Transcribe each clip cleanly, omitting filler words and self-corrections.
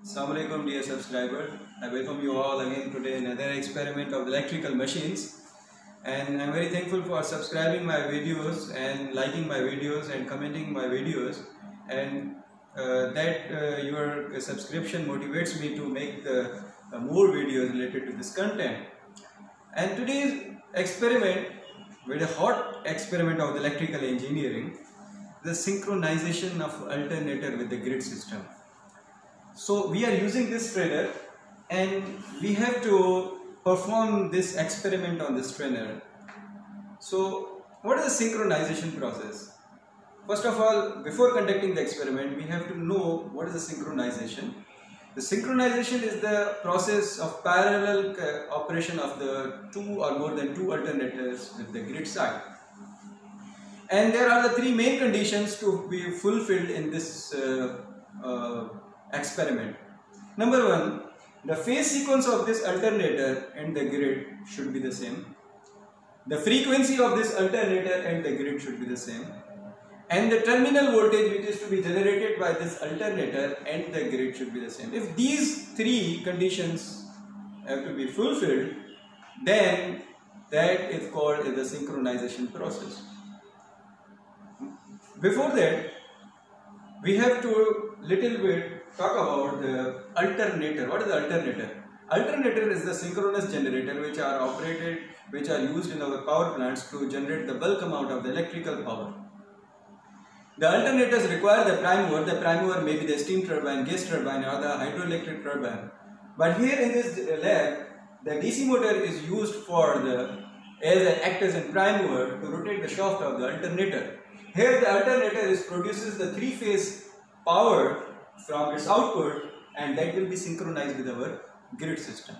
Assalamu alaikum dear subscriber. I welcome you all again today in another experiment of electrical machines, and I'm very thankful for subscribing my videos and liking my videos and commenting my videos, and your subscription motivates me to make more videos related to this content. And today's experiment, very hot experiment of the electrical engineering, the synchronization of alternator with the grid system. So we are using this strainer and we have to perform this experiment on this strainer. So what is the synchronization process? First of all, before conducting the experiment, we have to know what is the synchronization. The synchronization is the process of parallel operation of the two or more than two alternators with the grid side. And there are the three main conditions to be fulfilled in this experiment. Number one, the phase sequence of this alternator and the grid should be the same. The frequency of this alternator and the grid should be the same. And the terminal voltage which is to be generated by this alternator and the grid should be the same. If these three conditions have to be fulfilled, then that is called the synchronization process. Before that, we have to little bit talk about the alternator. What is the alternator? Alternator is the synchronous generator which are used in our power plants to generate the bulk amount of the electrical power. The alternators require the prime mover. The prime mover may be the steam turbine, gas turbine, or the hydroelectric turbine. But here in this lab, the DC motor is used for act as a prime mover to rotate the shaft of the alternator. Here the alternator produces the three-phase power from its output, and that will be synchronized with our grid system.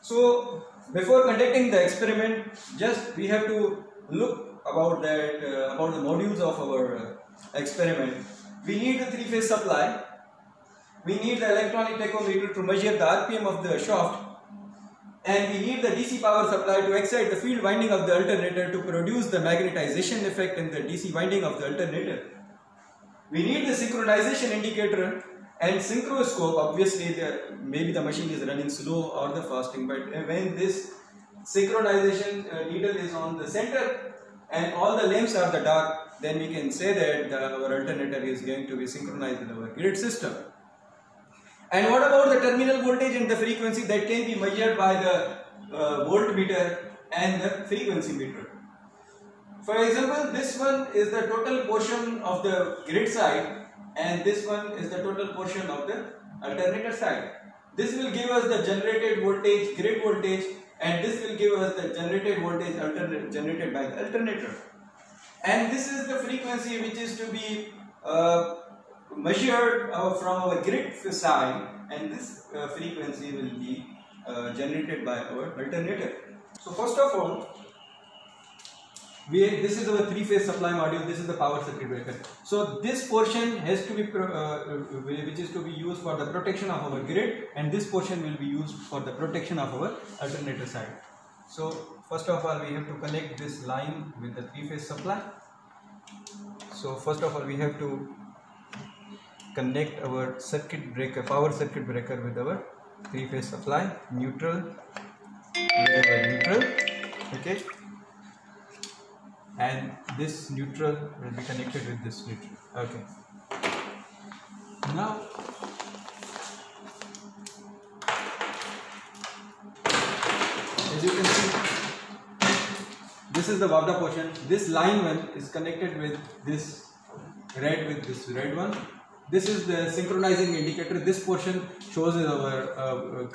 So before conducting the experiment, just we have to look about the modules of our experiment. We need the three-phase supply. We need the electronic tachometer to measure the RPM of the shaft, and we need the DC power supply to excite the field winding of the alternator to produce the magnetization effect in the DC winding of the alternator. We need the synchronization indicator and synchroscope. Obviously, maybe the machine is running slow or the fasting, but when this synchronization needle is on the center and all the lamps are the dark, then we can say that our alternator is going to be synchronized with our grid system. And what about the terminal voltage and the frequency? That can be measured by the voltmeter and the frequency meter. For example, this one is the total portion of the grid side and this one is the total portion of the alternator side. This will give us the generated voltage, grid voltage, and this will give us the generated voltage generated by the alternator. And this is the frequency which is to be measured from our grid side, and this frequency will be generated by our alternator. So first of all, this is our three-phase supply module. This is the power circuit breaker. So this portion has to be which is to be used for the protection of our grid, and this portion will be used for the protection of our alternator side. So first of all, we have to connect this line with the three-phase supply. So first of all, we have to connect our circuit breaker, power circuit breaker, with our three-phase supply. Neutral, okay. And this neutral will be connected with this neutral. Okay. Now, as you can see, this is the Wabda portion. This line one is connected with this red one. This is the synchronizing indicator. This portion shows our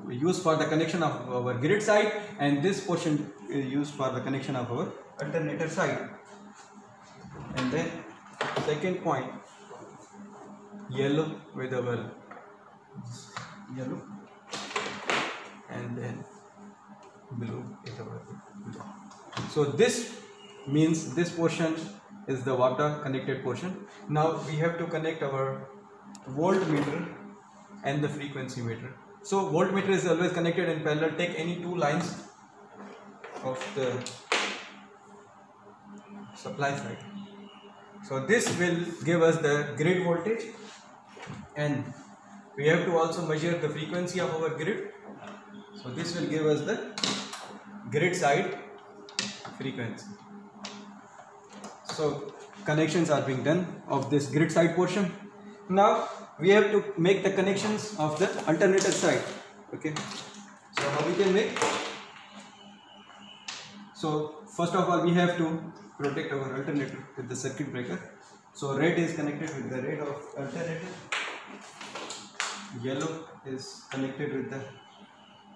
used for the connection of our grid side, and this portion is used for the connection of our alternator side. And then second point, yellow with our yellow, and then blue is our blue. So this means this portion is the Wabda connected portion. Now we have to connect our voltmeter and the frequency meter. So voltmeter is always connected in parallel. Take any two lines of the supply side. So this will give us the grid voltage and we have to also measure the frequency of our grid. So this will give us the grid side frequency. So connections are being done of this grid side portion. Now we have to make the connections of the alternator side. Okay, so how we can make? So first of all, we have to protect our alternator with the circuit breaker. So red is connected with the red of alternator, yellow is connected with the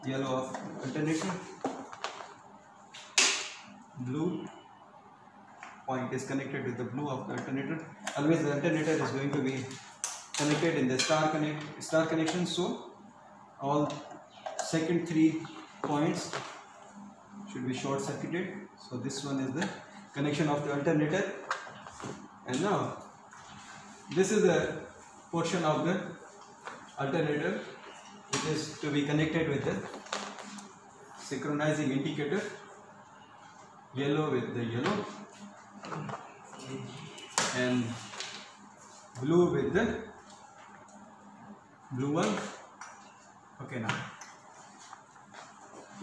yellow of alternator, blue point is connected with the blue of the alternator. Always the alternator is going to be connected in the star connection. So all second 3 points should be short circuited. So this one is the connection of the alternator. And now this is the portion of the alternator which is to be connected with the synchronizing indicator, yellow with the yellow and blue with the blue one. Okay, now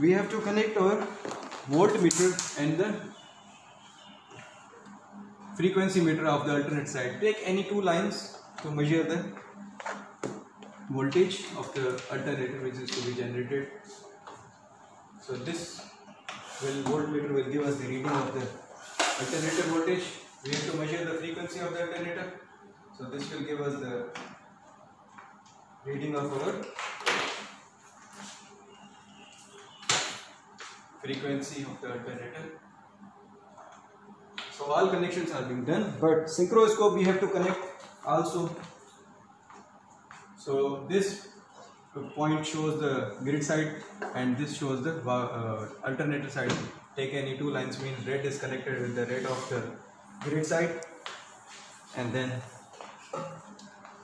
we have to connect our voltmeter and the frequency meter of the alternate side. Take any 2 lines to measure the voltage of the alternator which is to be generated. So this voltmeter will give us the reading of the alternator voltage. We have to measure the frequency of the alternator. So this will give us the reading of our frequency of the alternator. So all connections are being done, but synchroscope we have to connect also. So this point shows the grid side and this shows the alternator side. Take any 2 lines, means red is connected with the red of the grid side and then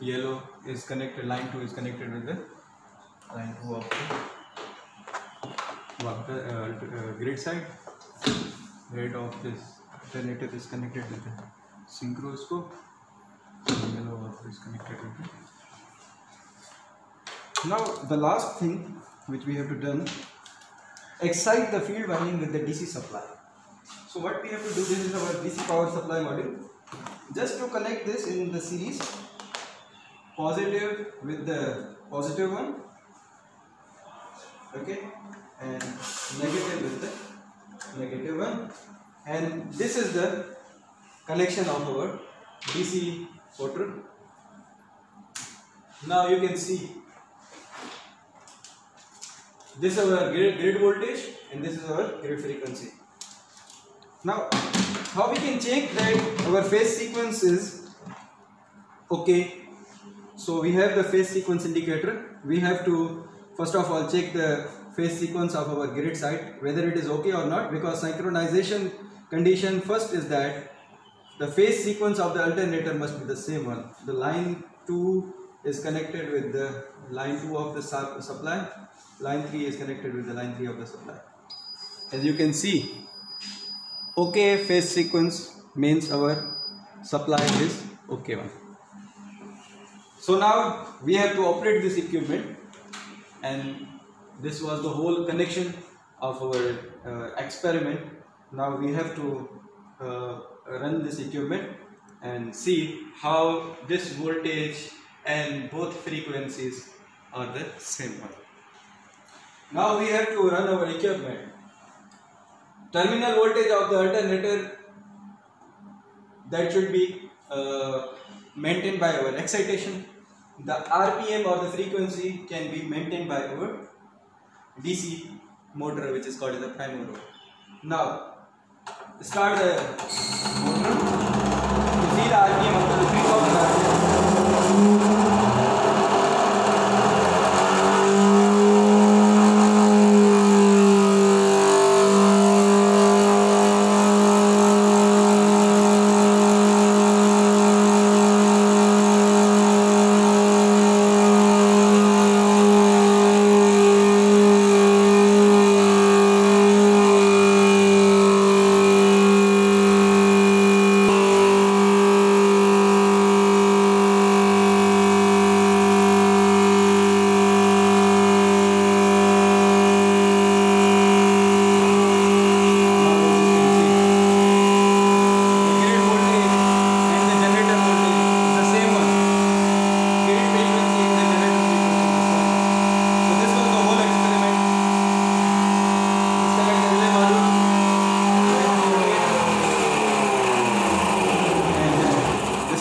yellow is connected, line 2 is connected with the line 2 of the grid side. Red of this alternator is connected with the synchroscope, yellow of is connected with the. Now the last thing which we have to done, excite the field winding with the DC supply. So what we have to do, this is our DC power supply module. Just to connect this in the series, positive with the positive one, okay, and negative with the negative one, and this is the connection of our DC motor. Now you can see this is our grid voltage and this is our grid frequency. Now how we can check that our phase sequence is okay? So we have the phase sequence indicator. We have to first of all check the phase sequence of our grid side whether it is okay or not, because synchronization condition first is that the phase sequence of the alternator must be the same one. The line 2 is connected with the line 2 of the supply, line 3 is connected with the line 3 of the supply. As you can see, okay phase sequence means our supply is okay one. So now we have to operate this equipment, and this was the whole connection of our experiment. Now we have to run this equipment and see how this voltage and both frequencies are the same one. Now we have to run our equipment. Terminal voltage of the alternator, that should be maintained by our excitation. The RPM or the frequency can be maintained by our DC motor, which is called as the prime mover. Now start the motor to see the RPM up to 3000 RPM.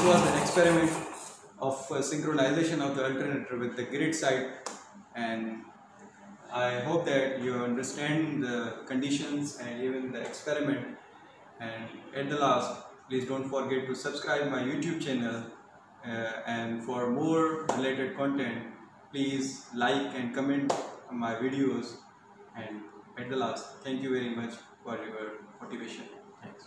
was an experiment of synchronization of the alternator with the grid side, and I hope that you understand the conditions and even the experiment. And at the last, please don't forget to subscribe my YouTube channel, and for more related content, please like and comment on my videos. And at the last, thank you very much for your motivation. Thanks.